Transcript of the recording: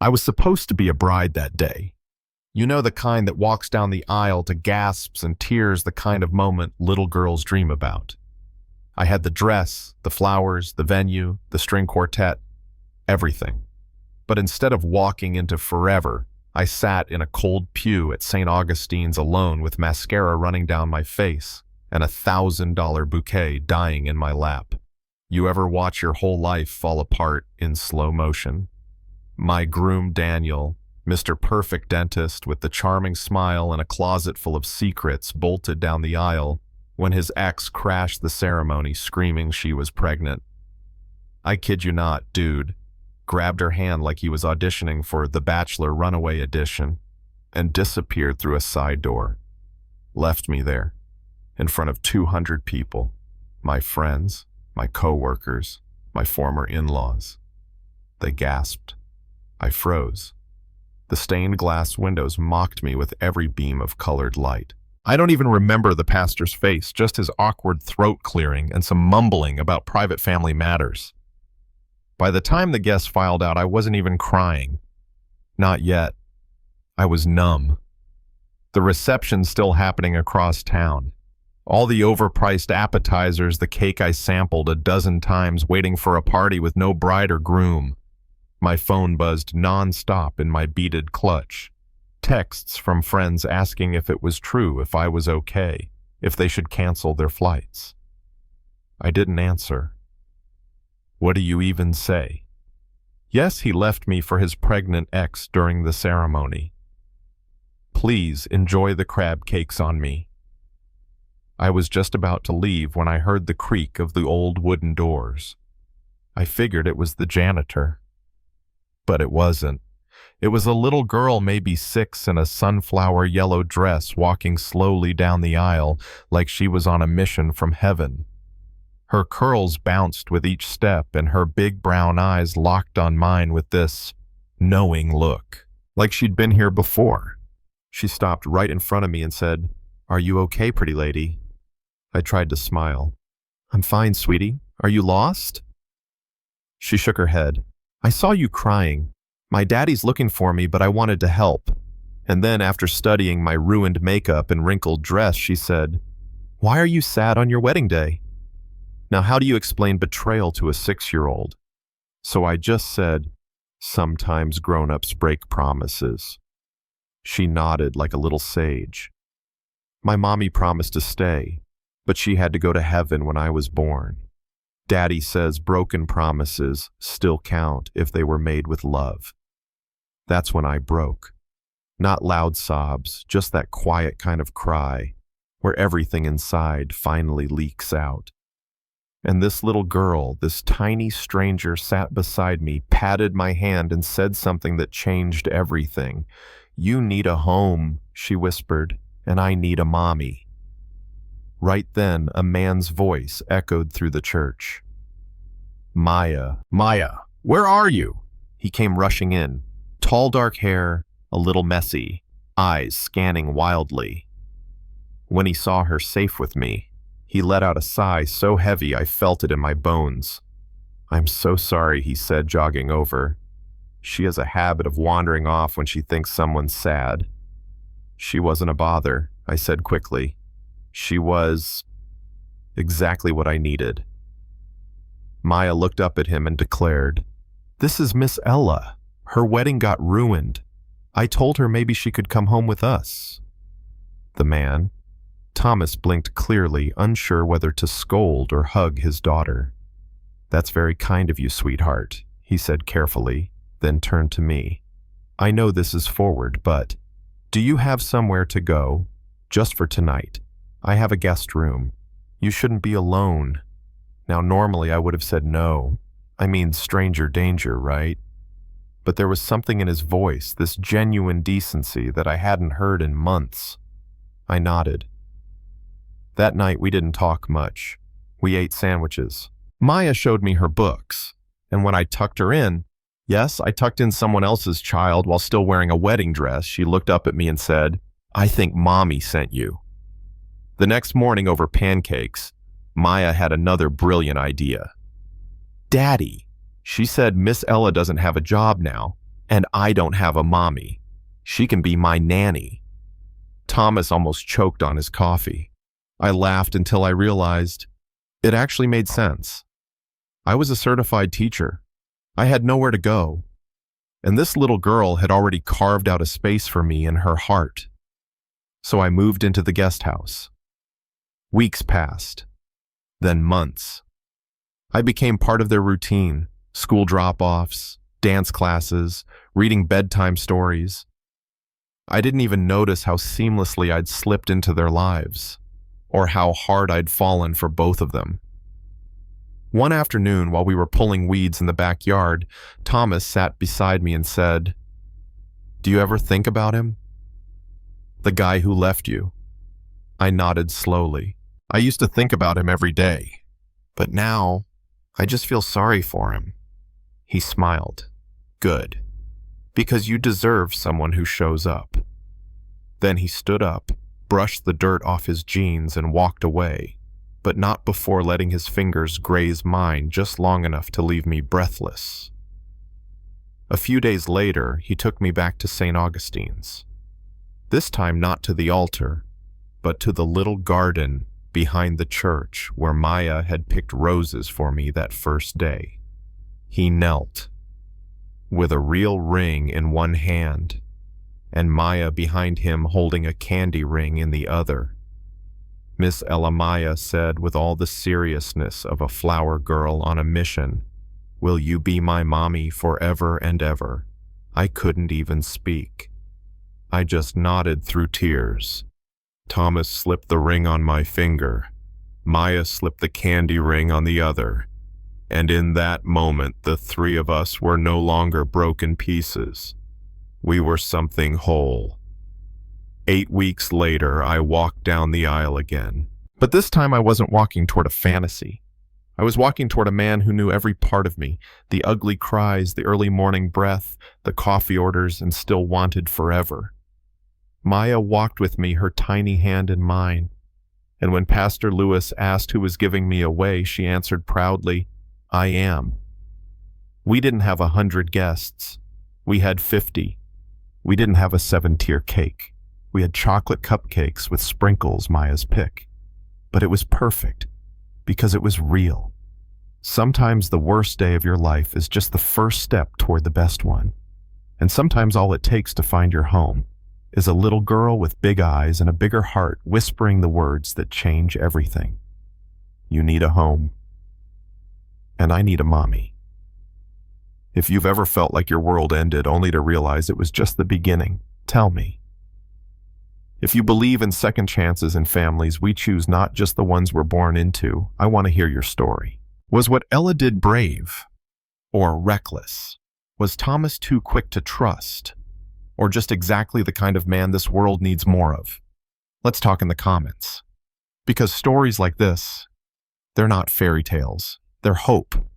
I was supposed to be a bride that day. You know, the kind that walks down the aisle to gasps and tears, the kind of moment little girls dream about. I had the dress, the flowers, the venue, the string quartet, everything. But instead of walking into forever, I sat in a cold pew at St. Augustine's alone with mascara running down my face and $1,000 bouquet dying in my lap. You ever watch your whole life fall apart in slow motion? My groom Daniel, Mr. Perfect Dentist with the charming smile and a closet full of secrets, bolted down the aisle when his ex crashed the ceremony screaming she was pregnant. I kid you not, dude, grabbed her hand like he was auditioning for The Bachelor Runaway Edition and disappeared through a side door. Left me there, in front of 200 people, my friends, my co-workers, my former in-laws. They gasped. I froze. The stained glass windows mocked me with every beam of colored light. I don't even remember the pastor's face, just his awkward throat clearing and some mumbling about private family matters. By the time the guests filed out, I wasn't even crying. Not yet. I was numb. The reception's still happening across town. All the overpriced appetizers, the cake I sampled a dozen times, waiting for a party with no bride or groom. My phone buzzed non-stop in my beaded clutch. Texts from friends asking if it was true, if I was okay, if they should cancel their flights. I didn't answer. What do you even say? Yes, he left me for his pregnant ex during the ceremony. Please enjoy the crab cakes on me. I was just about to leave when I heard the creak of the old wooden doors. I figured it was the janitor. But it wasn't. It was a little girl, maybe 6, in a sunflower yellow dress, walking slowly down the aisle like she was on a mission from heaven. Her curls bounced with each step, and her big brown eyes locked on mine with this knowing look, like she'd been here before. She stopped right in front of me and said, "Are you okay, pretty lady?" I tried to smile. "I'm fine, sweetie. Are you lost?" She shook her head. "I saw you crying. My daddy's looking for me, but I wanted to help." And then, after studying my ruined makeup and wrinkled dress, she said, "Why are you sad on your wedding day?" Now, how do you explain betrayal to a 6-year-old? So I just said, "Sometimes grown-ups break promises." She nodded like a little sage. "My mommy promised to stay, but she had to go to heaven when I was born. Daddy says broken promises still count if they were made with love." That's when I broke. Not loud sobs, just that quiet kind of cry, where everything inside finally leaks out. And this little girl, this tiny stranger, sat beside me, patted my hand, and said something that changed everything. "You need a home," she whispered, "and I need a mommy." Right then, a man's voice echoed through the church. "Maya, Maya, where are you?" He came rushing in, tall dark hair, a little messy, eyes scanning wildly. When he saw her safe with me, he let out a sigh so heavy I felt it in my bones. "I'm so sorry," he said, jogging over. "She has a habit of wandering off when she thinks someone's sad." "She wasn't a bother," I said quickly. "She was exactly what I needed." Maya looked up at him and declared, "This is Miss Ella. Her wedding got ruined. I told her maybe she could come home with us." The man, Thomas, blinked clearly, unsure whether to scold or hug his daughter. "That's very kind of you, sweetheart," he said carefully, then turned to me. "I know this is forward, but do you have somewhere to go? Just for tonight. I have a guest room. You shouldn't be alone." Now, normally I would have said no. I mean, stranger danger, right? But there was something in his voice, this genuine decency that I hadn't heard in months. I nodded. That night we didn't talk much. We ate sandwiches. Maya showed me her books, and when I tucked her in, yes, I tucked in someone else's child while still wearing a wedding dress, she looked up at me and said, "I think Mommy sent you." The next morning over pancakes, Maya had another brilliant idea. "Daddy," she said, "Miss Ella doesn't have a job now. And I don't have a mommy. She can be my nanny. Thomas almost choked on his coffee. I laughed until I realized it actually made sense. I was a certified teacher. I had nowhere to go. And this little girl had already carved out a space for me in her heart. So I moved into the guest house. Weeks passed, then months. I became part of their routine, school drop-offs, dance classes, reading bedtime stories. I didn't even notice how seamlessly I'd slipped into their lives, or how hard I'd fallen for both of them. One afternoon, while we were pulling weeds in the backyard, Thomas sat beside me and said, "Do you ever think about him? The guy who left you?" I nodded slowly. I used to think about him every day, but now I just feel sorry for him. He smiled. "Good, because you deserve someone who shows up." Then he stood up, brushed the dirt off his jeans, and walked away, but not before letting his fingers graze mine just long enough to leave me breathless. A few days later, he took me back to St. Augustine's. This time not to the altar, but to the little garden behind the church where Maya had picked roses for me that first day. He knelt, with a real ring in one hand, and Maya behind him holding a candy ring in the other. Miss Elamaya said with all the seriousness of a flower girl on a mission, "Will you be my mommy forever and ever?" I couldn't even speak. I just nodded through tears. Thomas slipped the ring on my finger. Maya slipped the candy ring on the other. And in that moment, the three of us were no longer broken pieces. We were something whole. 8 weeks later, I walked down the aisle again. But this time I wasn't walking toward a fantasy. I was walking toward a man who knew every part of me, the ugly cries, the early morning breath, the coffee orders, and still wanted forever. Maya walked with me, her tiny hand in mine. And when Pastor Lewis asked who was giving me away, she answered proudly, "I am." We didn't have 100 guests. We had 50. We didn't have a 7-tier cake. We had chocolate cupcakes with sprinkles, Maya's pick. But it was perfect, because it was real. Sometimes the worst day of your life is just the first step toward the best one. And sometimes all it takes to find your home is a little girl with big eyes and a bigger heart whispering the words that change everything. You need a home. And I need a mommy. If you've ever felt like your world ended only to realize it was just the beginning, tell me. If you believe in second chances in families, we choose not just the ones we're born into. I want to hear your story. Was what Ella did brave or reckless? Was Thomas too quick to trust? Or just exactly the kind of man this world needs more of? Let's talk in the comments. Because stories like this, they're not fairy tales. They're hope.